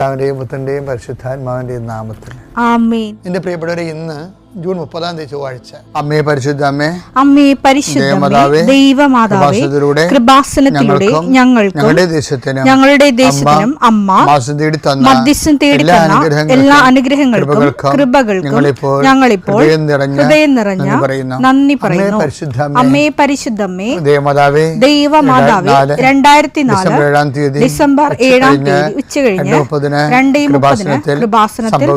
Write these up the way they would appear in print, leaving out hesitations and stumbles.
പിതാവിന്റെയും പുത്രന്റെയും പരിശുദ്ധാത്മാവിന്റെയും നാമത്തിൽ ആമേൻ. എന്റെ പ്രിയപ്പെട്ടവരെ, ഇന്ന് ജൂൺ 30 ചൊവ്വാഴ്ച. അമ്മേ പരിശുദ്ധ അമ്മേ, അമ്മേ പരിശുദ്ധ ദൈവമാതാവേ, കൃപാസനത്തിലൂടെ ഞങ്ങൾക്കും ഞങ്ങളുടെ ദേശത്തിനും അമ്മ മധ്യസ്ഥം തേടി തന്ന എല്ലാ അനുഗ്രഹങ്ങൾക്കും കൃപകൾക്കും ഞങ്ങളിപ്പോൾ ഹൃദയം നിറഞ്ഞ നന്ദി പറയുന്നു. അമ്മേ പരിശുദ്ധമ്മേ, ദൈവമാതാവേ, 2004 ഡിസംബർ 7 ഉച്ചകഴിഞ്ഞ് 2:30 കൃപാസനത്തിൽ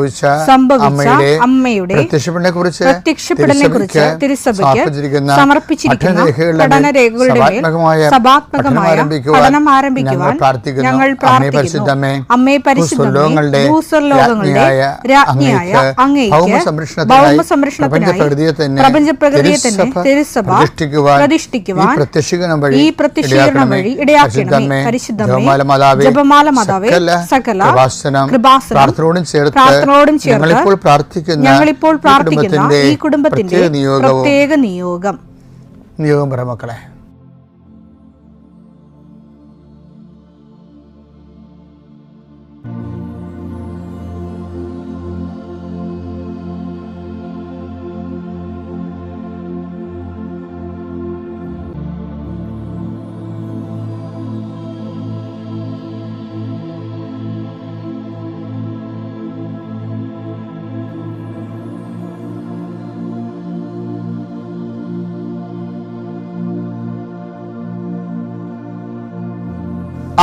സംഭവിച്ച അമ്മയുടെ പ്രത്യക്ഷപ്പെടലിനെ കുറിച്ച് തിരുസഭയ്ക്ക് സമർപ്പിച്ചിരിക്കുന്ന പഠനരേഖകളുടെ മേൽ സഭാത്മകമായ പഠനം ആരംഭിക്കുവാൻ ഞങ്ങൾ പ്രാർത്ഥിക്കുന്നു. അമ്മേ പരിശുദ്ധമേ, ഭൂസ്വർലോകങ്ങളുടെ രാജ്ഞിയായ അങ്ങേയ്ക്ക് ഭൗമസംരക്ഷണത്തിനായി പ്രപഞ്ചപ്രകൃതിയെ തന്നെ തിരുസഭ പ്രതിഷ്ഠിക്കുവാൻ ഈ പ്രത്യക്ഷീകരണം വഴി ഇടയാക്കണമേ. പരിശുദ്ധമേ, ജപമാല മാതാവേ, സകല കൃപാസനം പ്രാർത്ഥനയോടും ചേർത്ത് ഞങ്ങളിപ്പോൾ പ്രാർത്ഥിക്കുന്ന ഈ കുടുംബത്തിന്റെ പ്രത്യേക നിയോഗം പറ മക്കളെ.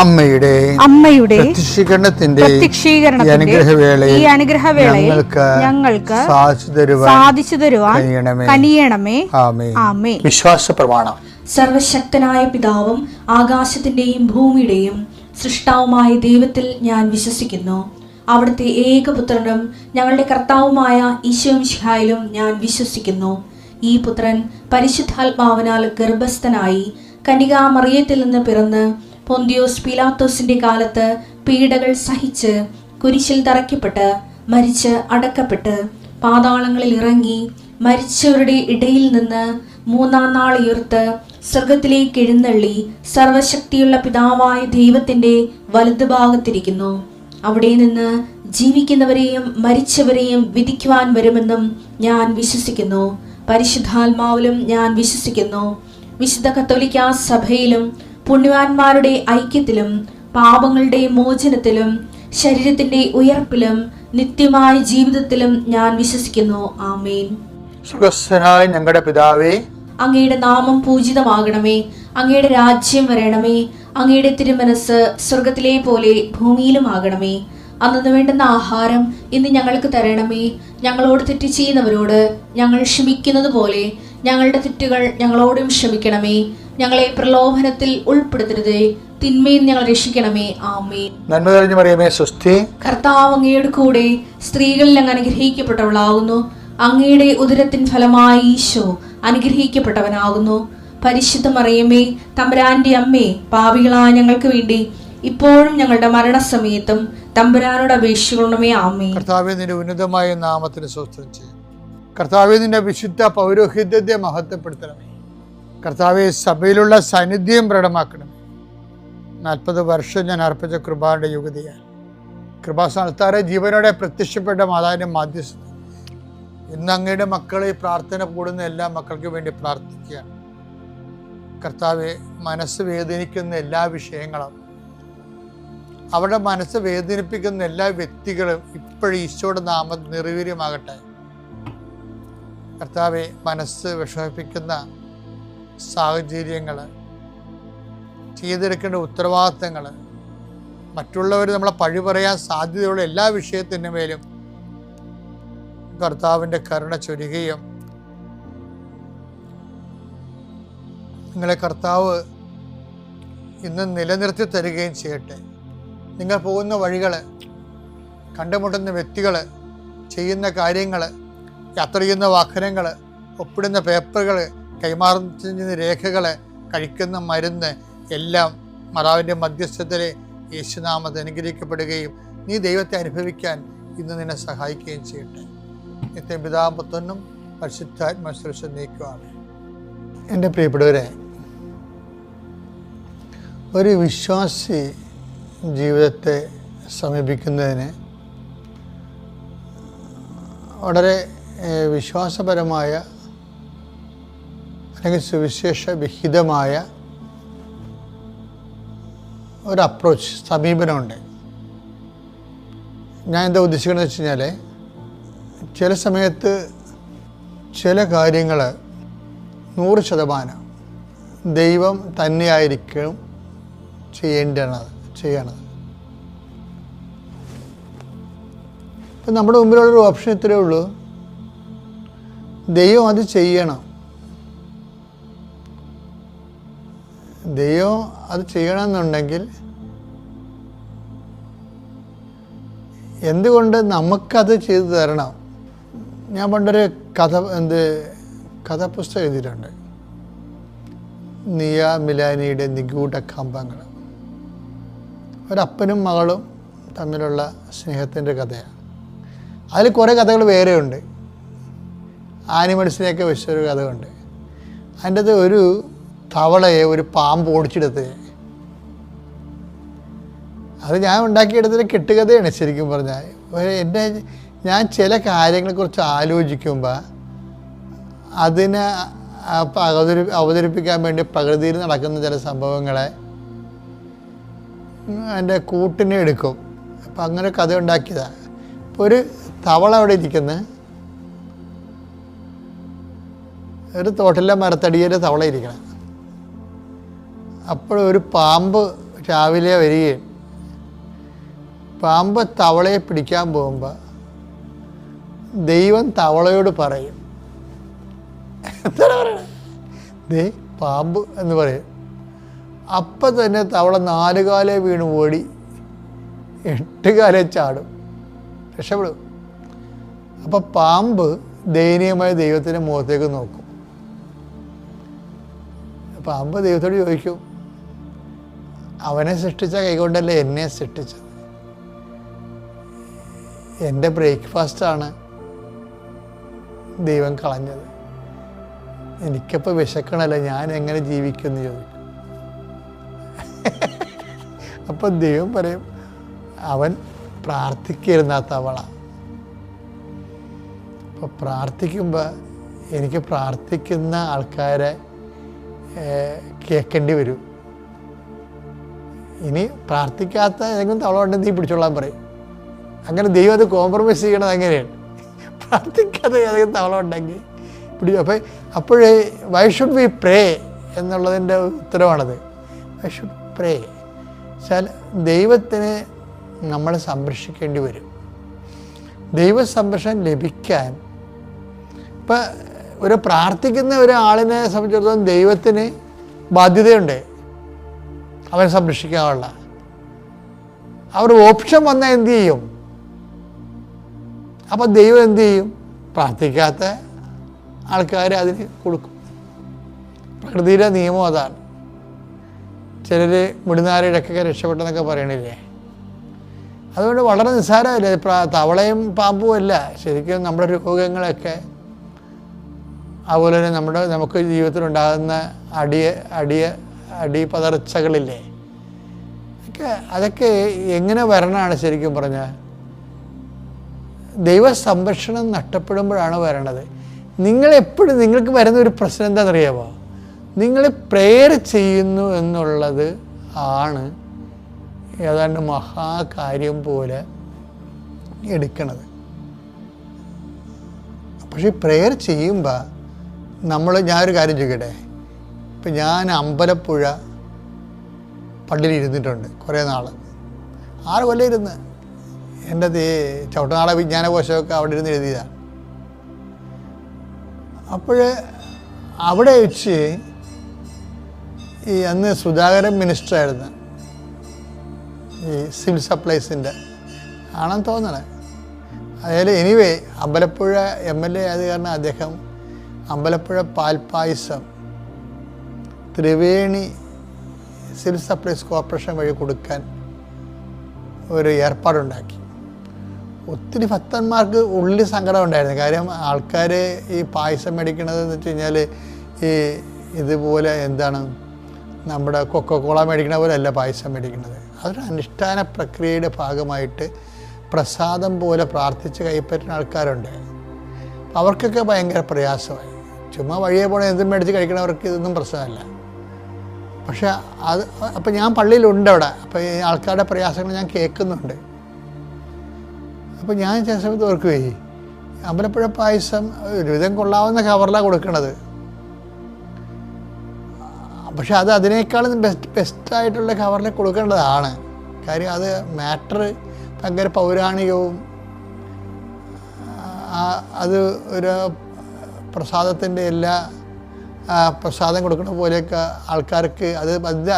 അമ്മയുടെ പ്രത്യക്ഷീകരണത്തിന്റെ ഈ അനുഗ്രഹവേളയിൽ ഞങ്ങൾക്ക് സാധിച്ചു തരുവാൻ കനിയണമേ. ആമേൻ. വിശ്വാസ പ്രമാണം. സർവശക്തനായ പിതാവും ആകാശത്തിന്റെയും ഭൂമിയുടെയും സൃഷ്ടാവുമായ ദൈവത്തിൽ ഞാൻ വിശ്വസിക്കുന്നു. അവിടുത്തെ ഏകപുത്രനും ഞങ്ങളുടെ കർത്താവുമായ ഈശോ മിശിഹായിലും ഞാൻ വിശ്വസിക്കുന്നു. ഈ പുത്രൻ പരിശുദ്ധാത്മാവിനാൽ ഗർഭസ്ഥനായി കന്യകാമറിയത്തിൽ നിന്ന് പിറന്ന് പൊന്തിയോസ് പീലാത്തോസിന്റെ കാലത്ത് പീഡകൾ സഹിച്ച് കുരിശിൽ തറയ്ക്കപ്പെട്ട് മരിച്ച് അടക്കപ്പെട്ട് പാതാളങ്ങളിൽ ഇറങ്ങി മരിച്ചവരുടെ ഇടയിൽ നിന്ന് 3-ാം നാൾ ഉയർത്ത് സ്വർഗത്തിലേക്ക് എഴുന്നള്ളി സർവശക്തിയുള്ള പിതാവായ ദൈവത്തിന്റെ വലതുഭാഗത്തിരിക്കുന്നു. അവിടെ നിന്ന് ജീവിക്കുന്നവരെയും മരിച്ചവരെയും വിധിക്കുവാൻ വരുമെന്നും ഞാൻ വിശ്വസിക്കുന്നു. പരിശുദ്ധാത്മാവിലും ഞാൻ വിശ്വസിക്കുന്നു. വിശുദ്ധ കത്തോലിക്കാ സഭയിലും പുണ്യവാന്മാരുടെ ഐക്യത്തിലും പാപങ്ങളുടെ മോചനത്തിലും ശരീരത്തിന്റെ ഉയർപ്പിലും നിത്യമായ ജീവിതത്തിലും ഞാൻ വിശ്വസിക്കുന്നു. ആമേൻ. സ്വർഗ്ഗസ്ഥനായ ഞങ്ങളുടെ പിതാവേ, അങ്ങയുടെ നാമം പൂജിതമാകണമേ. അങ്ങയുടെ രാജ്യം വരണമേ. അങ്ങയുടെ തിരുമനസ് സ്വർഗത്തിലെ പോലെ ഭൂമിയിലും ആകണമേ. അന്നു വേണ്ടുന്ന ആഹാരം ഇന്ന് ഞങ്ങൾക്ക് തരണമേ. ഞങ്ങളോട് തെറ്റ് ചെയ്യുന്നവരോട് ഞങ്ങൾ ക്ഷമിക്കുന്നത് പോലെ ഞങ്ങളുടെ തെറ്റുകൾ ഞങ്ങളോടും ക്ഷമിക്കണമേ. ഞങ്ങളെ പ്രലോഭനത്തിൽ ഉൾപ്പെടുത്തരുതേ, തിന്മയിൽ ഞങ്ങൾ രക്ഷിക്കണമേ. ആമേൻ. നന്മ നിറഞ്ഞ മറിയമേ, സ്വസ്തി. കർത്താവ് അങ്ങയുടെ കൂടെ സ്ത്രീകളിൽ അങ്ങ് അനുഗ്രഹിക്കപ്പെട്ടവളാകുന്നു. അങ്ങയുടെ ഉദരത്തിൻ ഫലമായി ഈശോ അനുഗ്രഹിക്കപ്പെട്ടവനാകുന്നു. പരിശുദ്ധ മറിയമേ, തമ്പുരാന്റെ അമ്മേ, പാപികളായ ഞങ്ങൾക്ക് വേണ്ടി ഇപ്പോഴും ഞങ്ങളുടെ മരണസമയത്തും തമ്പുരാനോട് അപേക്ഷിക്കണമേ. ആമേൻ. കർത്താവേ, നിന്റെ ഉന്നതമായ നാമത്തിന് സ്തോത്രം ചെയ്യും. കർത്താവേ, നിന്റെ വിശുദ്ധ പൗരോഹിത്യത്തെ മഹത്വപ്പെടുത്തണമേ. കർത്താവെ, സഭയിലുള്ള സാന്നിധ്യം പ്രകടമാക്കണമേ. 40 വർഷം ഞാൻ അർപ്പിച്ച കൃപാന്റെ യുഗതിയാണ്. കൃപാസ്ഥാനത്താറെ ജീവനോടെ പ്രത്യക്ഷപ്പെട്ട മാതാവിന്റെ മാധ്യസ്ഥം ഇന്ന് അങ്ങയുടെ മക്കളെ പ്രാർത്ഥന കൂടുന്ന എല്ലാ മക്കൾക്ക് വേണ്ടി പ്രാർത്ഥിക്കുകയാണ്. കർത്താവെ, മനസ്സ് വേദനിക്കുന്ന എല്ലാ വിഷയങ്ങളും, അവരുടെ മനസ്സ് വേദനിപ്പിക്കുന്ന എല്ലാ വ്യക്തികളും ഇപ്പോഴും ഈശോയുടെ നാമം നിർവീര്യമാകട്ടെ. കർത്താവെ, മനസ്സ് വിഷമിപ്പിക്കുന്ന സാഹചര്യങ്ങൾ, ചെയ്തെടുക്കേണ്ട ഉത്തരവാദിത്തങ്ങൾ, മറ്റുള്ളവർ നമ്മളെ പഴി പറയാൻ സാധ്യതയുള്ള എല്ലാ വിഷയത്തിൻ്റെ മേലും കർത്താവിൻ്റെ കരുണ ചൊരിയുകയും നിങ്ങളെ കർത്താവ് ഇന്ന് നിലനിർത്തി തരികയും ചെയ്യട്ടെ. നിങ്ങൾ പോകുന്ന വഴികൾ, കണ്ടുമുട്ടുന്ന വ്യക്തികൾ, ചെയ്യുന്ന കാര്യങ്ങൾ, യാത്ര ചെയ്യുന്ന വാഹനങ്ങൾ, ഒപ്പിടുന്ന പേപ്പറുകൾ, കൈമാറുന്ന രേഖകൾ, കഴിക്കുന്ന മരുന്ന് എല്ലാം മാതാവിൻ്റെ മധ്യസ്ഥതയിലെ യേശുനാമത്തിൽ അനുഗ്രഹിക്കപ്പെടുകയും നീ ദൈവത്തെ അനുഭവിക്കാൻ ഇന്ന് നിന്നെ സഹായിക്കുകയും ചെയ്യട്ടെ. നിത്യം പിതാവും പുത്രനും പരിശുദ്ധാത്മാവിനെ നീക്കുവാണ്. എൻ്റെ പ്രിയപ്പെട്ടവരെ, ഒരു വിശ്വാസി ജീവിതത്തെ സമീപിക്കുന്നതിന് വളരെ വിശ്വാസപരമായ അല്ലെങ്കിൽ സുവിശേഷ വിഹിതമായ ഒരു അപ്രോച്ച്, സമീപനമുണ്ട്. ഞാൻ എന്താ ഉദ്ദേശിക്കുന്നത് വെച്ച് കഴിഞ്ഞാൽ, ചില സമയത്ത് ചില കാര്യങ്ങൾ 100% ദൈവം തന്നെയായിരിക്കും ചെയ്യണത്. ഇപ്പം നമ്മുടെ മുമ്പിലുള്ളൊരു ഓപ്ഷൻ ഇത്രയേ ഉള്ളൂ, ദൈവം അത് ചെയ്യണം. ദൈവം അത് ചെയ്യണമെന്നുണ്ടെങ്കിൽ എന്തുകൊണ്ട് നമുക്കത് ചെയ്തു തരണം? ഞാൻ പണ്ടൊരു കഥാപുസ്തകം എഴുതിയിട്ടുണ്ട്, നിയ മിലാനിയുടെ നിഗൂഢ കമ്പങ്ങൾ. ഒരപ്പനും മകളും തമ്മിലുള്ള സ്നേഹത്തിൻ്റെ കഥയാണ്. അതിൽ കുറേ കഥകൾ വേറെയുണ്ട്. ആനിമൽസിനെയൊക്കെ വെച്ചൊരു കഥയുണ്ട്. അതിൻ്റെ അത് ഒരു തവളയെ ഒരു പാമ്പ് ഓടിച്ചെടുത്ത്, അത് ഞാൻ ഉണ്ടാക്കിയെടുത്തൊരു കെട്ടുകഥയാണ് ശരിക്കും പറഞ്ഞാൽ. ഞാൻ ചില കാര്യങ്ങളെക്കുറിച്ച് ആലോചിക്കുമ്പോൾ അതിനെ അവതരിപ്പിക്കാൻ വേണ്ടി പ്രകൃതിയിൽ നടക്കുന്ന ചില സംഭവങ്ങളെ എൻ്റെ കൂട്ടിനെ എടുക്കും. അപ്പം അങ്ങനെ കഥ ഉണ്ടാക്കിയതാണ്. ഇപ്പോൾ ഒരു തവള അവിടെ ഇരിക്കുന്ന ഒരു തോട്ടിലെ മരത്തടിയിൽ തവള ഇരിക്കണം. അപ്പോഴൊരു പാമ്പ് രാവിലെ വരികയും പാമ്പ് തവളയെ പിടിക്കാൻ പോകുമ്പോൾ ദൈവം തവളയോട് പറയും, എന്താണ് പറയണത്? ദേ പാമ്പ് എന്ന് പറയും. അപ്പം തന്നെ തവള 4 കാലേ വീണ് ഓടി 8 കാലേ ചാടും, രക്ഷപ്പെടും. അപ്പം പാമ്പ് ദയനീയമായ ദൈവത്തിൻ്റെ മുഖത്തേക്ക് നോക്കും. പാമ്പ് ദൈവത്തോട് ചോദിക്കും, അവനെ സൃഷ്ടിച്ച കൈകൊണ്ടല്ലേ എന്നെ സൃഷ്ടിച്ചത്? എൻ്റെ ബ്രേക്ക്ഫാസ്റ്റാണ് ദൈവം കളഞ്ഞത്. എനിക്കപ്പോൾ വിശക്കണമല്ല, ഞാൻ എങ്ങനെ ജീവിക്കുമെന്ന് ചോദിക്കും. അപ്പം ദൈവം പറയും, അവൻ പ്രാർത്ഥിക്കരുന്ന തവള. അപ്പോൾ പ്രാർത്ഥിക്കുമ്പോൾ എനിക്ക് പ്രാർത്ഥിക്കുന്ന ആൾക്കാരെ കേൾക്കേണ്ടി വരും. ഇനി പ്രാർത്ഥിക്കാത്ത ഏതെങ്കിലും തവള ഉണ്ടെങ്കിൽ നീ പിടിച്ചോളാൻ പറയും. അങ്ങനെ ദൈവം അത് കോംപ്രമൈസ് ചെയ്യണത് അങ്ങനെയാണ്. പ്രാർത്ഥിക്കാത്ത ഏതെങ്കിലും തവള ഉണ്ടെങ്കിൽ അപ്പോഴേ വൈ ഷുഡ് വി പ്രേ എന്നുള്ളതിൻ്റെ ഉത്തരവാണത്. വൈ ഷുഡ് പ്രേ വെച്ചാൽ ദൈവത്തിന് നമ്മളെ സംരക്ഷിക്കേണ്ടി വരും. ദൈവ സംരക്ഷണം ലഭിക്കാൻ ഇപ്പം ഒരു പ്രാർത്ഥിക്കുന്ന ഒരാളിനെ സംബന്ധിച്ചിടത്തോളം ദൈവത്തിന് ബാധ്യതയുണ്ട് അവനെ സംരക്ഷിക്കാനുള്ള. അവർ ഓപ്ഷൻ വന്നാൽ എന്തു ചെയ്യും? അപ്പം ദൈവം എന്തു ചെയ്യും? പ്രാർത്ഥിക്കാത്ത ആൾക്കാർ അതിന് കൊടുക്കും. പ്രകൃതിയിലെ നിയമം അതാണ്. ചിലർ മുടിനാരയിടക്കൊക്കെ രക്ഷപ്പെട്ടെന്നൊക്കെ പറയണില്ലേ? അതുകൊണ്ട് വളരെ നിസ്സാരമല്ലേ. തവളയും പാമ്പും അല്ല, ശരിക്കും നമ്മുടെ രോഗങ്ങളൊക്കെ അതുപോലെ തന്നെ നമുക്ക് ജീവിതത്തിലുണ്ടാകുന്ന അടിപതർച്ചകളില്ലേ, അതൊക്കെ എങ്ങനെ വരണതാണ് ശരിക്കും പറഞ്ഞാൽ? ദൈവ സംരക്ഷണം നഷ്ടപ്പെടുമ്പോഴാണ് വരണത്. നിങ്ങൾക്ക് വരുന്ന ഒരു പ്രശ്നം എന്താണെന്നറിയാമോ? നിങ്ങൾ പ്രെയർ ചെയ്യുന്നു എന്നുള്ളത് ആണ് ഏതാണ്ട് മഹാകാര്യം പോലെ എടുക്കണത്. പക്ഷേ പ്രെയർ ചെയ്യുമ്പോൾ ഞാനൊരു കാര്യം ചോദിക്കട്ടെ. ഇപ്പം ഞാൻ അമ്പലപ്പുഴ പള്ളിയിൽ ഇരുന്നിട്ടുണ്ട് കുറേ നാൾ, 6 കൊല്ലം ഇരുന്ന്. എൻ്റെ ചവിട്ടനാള വിജ്ഞാനകോശമൊക്കെ അവിടെ ഇരുന്ന് എഴുതിയതാണ്. അപ്പോൾ അവിടെ വെച്ച് അന്ന് സുധാകരൻ മിനിസ്റ്ററായിരുന്നു, ഈ സിവിൽ സപ്ലൈസിൻ്റെ ആണെന്ന് തോന്നണേ. അതായത് എനിവേ അമ്പലപ്പുഴ MLA ആയത് കാരണം അദ്ദേഹം അമ്പലപ്പുഴ പാൽപ്പായസം ത്രിവേണി സിവിൽ സപ്ലൈസ് കോർപ്പറേഷൻ വഴി കൊടുക്കാൻ ഒരു ഏർപ്പാടുണ്ടാക്കി. ഒത്തിരി ഭക്തന്മാർക്ക് ഉള്ളിൽ സങ്കടം ഉണ്ടായിരുന്നു. കാര്യം ആൾക്കാർ ഈ പായസം മേടിക്കണതെന്ന് വെച്ച് കഴിഞ്ഞാൽ ഇതുപോലെ നമ്മുടെ കൊക്കക്കോള മേടിക്കണ പോലെ അല്ല പായസം മേടിക്കണത്. അതൊരു അനുഷ്ഠാന പ്രക്രിയയുടെ ഭാഗമായിട്ട് പ്രസാദം പോലെ പ്രാർത്ഥിച്ച് കൈപ്പറ്റുന്ന ആൾക്കാരുണ്ട്. അവർക്കൊക്കെ ഭയങ്കര പ്രയാസമായി. ചുമ്മാ വഴിയെ പോണ എന്തും മേടിച്ച് കഴിക്കണവർക്ക് ഇതൊന്നും പ്രശ്നമല്ല. പക്ഷെ അപ്പം ഞാൻ പള്ളിയിലുണ്ട് അവിടെ. അപ്പോൾ ഈ ആൾക്കാരുടെ പ്രയാസങ്ങൾ ഞാൻ കേൾക്കുന്നുണ്ട്. അപ്പോൾ ഞാൻ ചില സമയത്ത് ഓർക്കുകയെ, അമ്പലപ്പുഴ പായസം ഒരുവിധം കൊള്ളാവുന്ന കവറിലാണ് കൊടുക്കണത്. പക്ഷെ അത് അതിനേക്കാളും ബെസ്റ്റായിട്ടുള്ള കവറിൽ കൊടുക്കേണ്ടതാണ്. കാര്യം അത് മാറ്റർ ഭയങ്കര പൗരാണികവും അത് ഒരു പ്രസാദത്തിൻ്റെ എല്ലാ പ്രസാദം കൊടുക്കുന്ന പോലെയൊക്കെ ആൾക്കാർക്ക്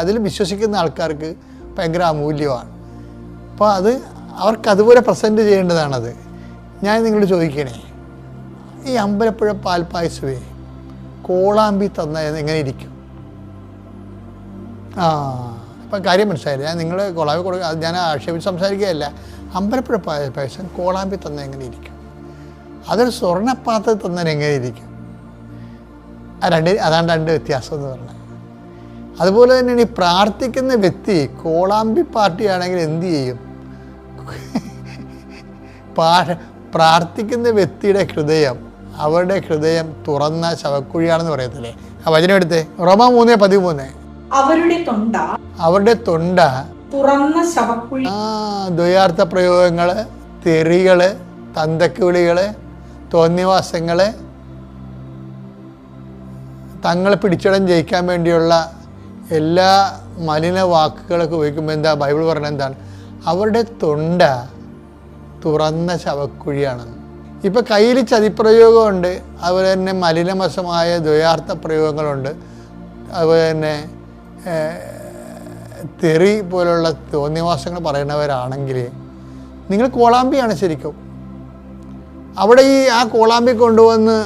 അതിൽ വിശ്വസിക്കുന്ന ആൾക്കാർക്ക് ഭയങ്കര അമൂല്യമാണ്. അപ്പോൾ അവർക്ക് അതുപോലെ പ്രസൻറ്റ് ചെയ്യേണ്ടതാണത്. ഞാൻ നിങ്ങളോട് ചോദിക്കണേ, ഈ അമ്പലപ്പുഴ പാൽപ്പായസമേ കോളാമ്പി തന്നാൽ എങ്ങനെ ഇരിക്കും? അപ്പം കാര്യം മനസ്സിലായില്ല. ഞാൻ നിങ്ങൾ കോളാമ്പി കൊടുക്കുക, അത് ഞാൻ ആക്ഷേപിച്ച് സംസാരിക്കുകയല്ല. അമ്പലപ്പുഴ പായസം കോളാമ്പി തന്നാൽ എങ്ങനെ ഇരിക്കും? അതൊരു സ്വർണ്ണപ്പാത്രത്തിൽ തന്നാൽ എങ്ങനെ ഇരിക്കും? അതാണ് രണ്ട് വ്യത്യാസം എന്ന് പറഞ്ഞാൽ. അതുപോലെ തന്നെയാണ് ഈ പ്രാർത്ഥിക്കുന്ന വ്യക്തി കോളാമ്പി പാർട്ടിയാണെങ്കിൽ എന്തു ചെയ്യും? പ്രാർത്ഥിക്കുന്ന വ്യക്തിയുടെ ഹൃദയം, അവരുടെ ഹൃദയം തുറന്ന ശവക്കുഴിയാണെന്ന് പറയത്തില്ലേ? ആ വചനം എടുത്തേ, റോമാ 3:13. അവരുടെ തൊണ്ട തുറന്ന ശവക്കുഴി. ദ്വയാർത്ഥ പ്രയോഗങ്ങള്, തെറികള്, തന്തക്കുവിളികള്, തോന്നിവാസങ്ങള്, തങ്ങളെ പിടിച്ചിടം ജയിക്കാൻ വേണ്ടിയുള്ള എല്ലാ മലിന വാക്കുകളൊക്കെ ഉപയോഗിക്കുമ്പോൾ എന്താ ബൈബിൾ പറഞ്ഞത്? എന്താണ്? അവരുടെ തൊണ്ട തുറന്ന ശവക്കുഴിയാണ്. ഇപ്പം കയ്യിൽ ചതിപ്രയോഗമുണ്ട്, അതുപോലെ തന്നെ മലിനമസമായ ദ്വയാർത്ഥ പ്രയോഗങ്ങളുണ്ട്, അതുപോലെ തന്നെ തെറി പോലുള്ള തോന്നിവാസങ്ങൾ പറയുന്നവരാണെങ്കിൽ നിങ്ങൾ കോളാമ്പിയാണ് ശരിക്കും. അവിടെ ആ കോളാമ്പി കൊണ്ടുവന്ന്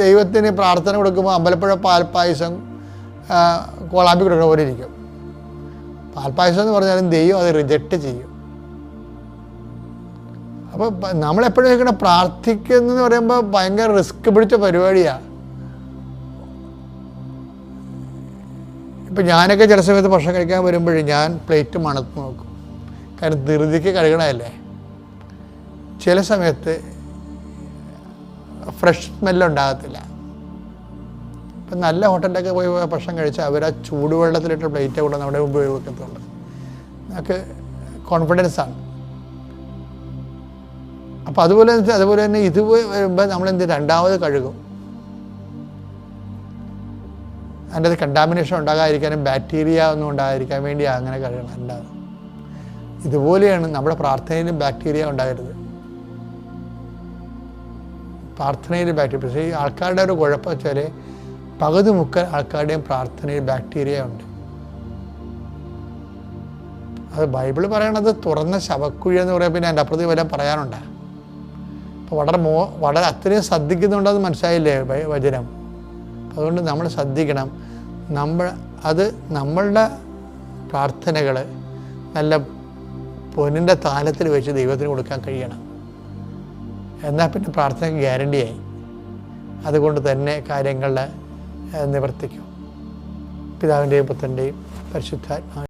ദൈവത്തിന് പ്രാർത്ഥന കൊടുക്കുമ്പോൾ അമ്പലപ്പുഴ പാൽപ്പായസം കോളാമ്പി കൊടുക്കുന്ന പോലെ ഇരിക്കും. പാൽപ്പായസം എന്ന് പറഞ്ഞാലും ദൈവം അത് റിജക്റ്റ് ചെയ്യും. അപ്പോൾ നമ്മളെപ്പോഴും കേൾക്കണം, പ്രാർത്ഥിക്കുന്നതെന്ന് പറയുമ്പോൾ ഭയങ്കര റിസ്ക് പിടിച്ച പരിപാടിയാണ്. ഇപ്പം ഞാനൊക്കെ ചില സമയത്ത് ഭക്ഷണം കഴിക്കാൻ വരുമ്പോഴേ ഞാൻ പ്ലേറ്റ് മണത്ത് നോക്കും. കാരണം ധൃതിക്ക് കഴുകണമല്ലേ. ചില സമയത്ത് ഫ്രഷ് സ്മെല്ലുണ്ടാകത്തില്ല. ഇപ്പം നല്ല ഹോട്ടലിലൊക്കെ പോയി ഭക്ഷണം കഴിച്ചാൽ അവർ ആ ചൂടുവെള്ളത്തിലിട്ട് പ്ലേറ്റ് കൂടെ നമ്മുടെ മുമ്പ് വെക്കത്തുള്ളൂ. നമുക്ക് കോൺഫിഡൻസാണ്. അപ്പോൾ അതുപോലെ തന്നെ ഇത് വരുമ്പോൾ നമ്മളെന്ത് രണ്ടാമത് കഴുകും. അതിൻ്റെ അത് കണ്ടാമിനേഷൻ ഉണ്ടാകാതിരിക്കാനും ബാക്ടീരിയ ഒന്നും ഉണ്ടാകാതിരിക്കാൻ വേണ്ടിയാണ് അങ്ങനെ കഴുകണം. അല്ലാതെ ഇതുപോലെയാണ് നമ്മുടെ പ്രാർത്ഥനയിലും ബാക്ടീരിയ ഉണ്ടാകരുത്. പ്രാർത്ഥനയിൽ ബാക്ടീരിയ, പക്ഷേ ഈ ആൾക്കാരുടെ ഒരു കുഴപ്പം വെച്ചാൽ പകുതി മുക്കാൽ ആൾക്കാരുടെയും പ്രാർത്ഥനയിൽ ബാക്ടീരിയ ഉണ്ട്. അത് ബൈബിൾ പറയണത് തുറന്ന ശവക്കുഴി എന്ന് പറയുമ്പോൾ പിന്നെ എൻ്റെ അപ്പുറത്ത് വല്ലതും പറയാനുണ്ട്. അപ്പോൾ വളരെ അത്രയും ശ്രദ്ധിക്കുന്നുണ്ടെന്ന് മനസ്സിലായില്ലേ വചനം? അതുകൊണ്ട് നമ്മൾ ശ്രദ്ധിക്കണം. നമ്മളുടെ പ്രാർത്ഥനകൾ നല്ല പൊന്നിൻ്റെ താലത്തിൽ വെച്ച് ദൈവത്തിന് കൊടുക്കാൻ കഴിയണം. എന്നാൽ പിന്നെ പ്രാർത്ഥനയ്ക്ക് ഗ്യാരണ്ടിയായി. അതുകൊണ്ട് തന്നെ കാര്യങ്ങൾ നിവർത്തിക്കും. പിതാവിൻ്റെയും പുത്രൻ്റെയും പരിശുദ്ധാത്മാ